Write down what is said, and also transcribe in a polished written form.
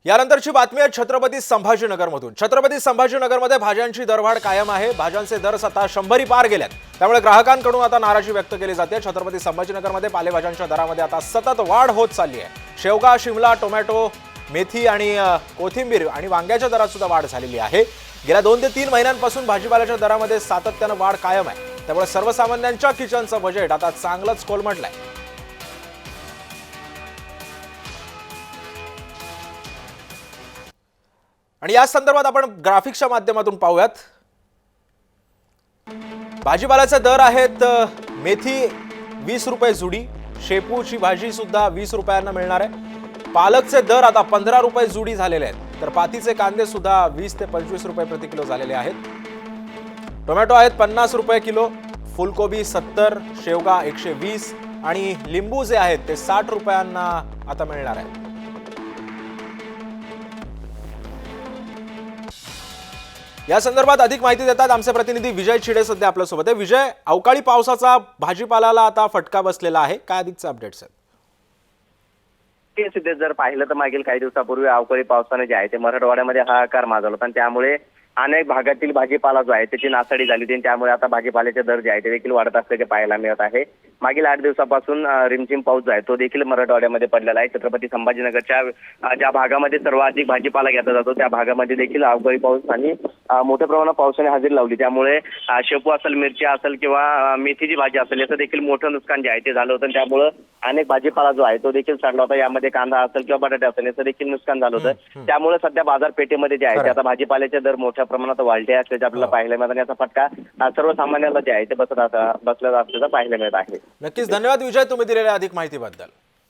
यानंतरची बातमी आहे छत्रपती संभाजीनगरमधून। छत्रपती संभाजीनगरमध्ये भाज्यांची दरवाढ कायम आहे। भाज्यांचे दर आता 100 पार गेलेत, त्यामुळे ग्राहकांकडून आता नाराजी व्यक्त केली जाते। छत्रपती संभाजीनगरमध्ये पालेभाज्यांच्या दरामध्ये आता सतत वाढ होत चालली आहे। शेवगा, शिमला, टोमॅटो, मेथी आणि कोथिंबीर आणि वांग्याच्या दरात सुद्धा वाढ झालेली आहे। गेल्या 2 ते 3 महिन्यांपासून भाजीपाल्याच्या दरामध्ये सातत्याने वाढ कायम आहे, त्यामुळे सर्वसामान्यांच्या किचनचं बजेट आता चांगलंच कोलमडलंय। आणि या संदर्भात आपण ग्राफिक्सच्या माध्यमातून पाहूयात। भाजीपाल्याचे दर आहेत। मेथी 20 रुपये जुडी, शेपूची भाजी सुद्धा 20 रुपयांना मिळणार आहे। पालकचे दर आता 15 रुपये जुडी झालेले आहेत, तर पातीचे कांदे सुद्धा 20 ते 25 रुपये प्रति किलो झालेले आहेत। टोमॅटो आहेत 50 रुपये किलो, फुलकोबी 70, शेवगा 120 आणि लिंबू जे आहेत ते 60 रुपयांना आता मिळणार आहे। या संदर्भात अधिक माहिती देतात आमचे प्रतिनिधी विजय चिडे सध्या आपल्या सोबत आहे। विजय, अवकाळी पावसाचा भाजीपाल्याला आता फटका बसलेला आहे, काय अधिकचे अपडेट्स आहेत? जर पाहिलं तर मागील काही दिवसापूर्वी अवकाळी पावसाने जे आहे ते मराठवाड्यामध्ये हाहाकार माजवला होता आणि त्यामुळे अनेक भागातील भाजीपाला जो आहे त्याची नासाडी झाली होती। त्यामुळे आता भाजीपाल्याचे दर जे आहे ते देखील वाढत असल्याचे पाहायला मिळत आहे। मागील 8 दिवसापासून रिमझिम पाऊस जो आहे तो देखील मराठवाड्यामध्ये पडलेला आहे। छत्रपती संभाजीनगरच्या ज्या भागामध्ये सर्वाधिक भाजीपाला घेतला जातो त्या भागामध्ये देखील अवकाळी पाऊस आणि मोठ्या प्रमाणात पावसाने हजेरी लावली। त्यामुळे शेपू असेल, मिरची असेल किंवा मेथीची भाजी असेल याचं देखील मोठं नुकसान जे आहे ते झालं होतं। त्यामुळे अनेक भाजीपाला जो आहे तो देखील सडला होता। यामध्ये कांदा असेल किंवा बटाटे असेल याचं देखील नुकसान झालं होतं। त्यामुळे सध्या बाजारपेठेमध्ये जे आहे ते आता भाजीपाल्याचे दर मोठ्या प्रमाणात वाढले असल्याचे आपल्याला पाहायला मिळत आणि याचा फटका सर्वसामान्यांना जे आहे ते बसला असल्याचं पाहायला मिळत आहे। नक्कीच धन्यवाद विजय, तुम्ही दिलेल्या अधिक माहितीबद्दल।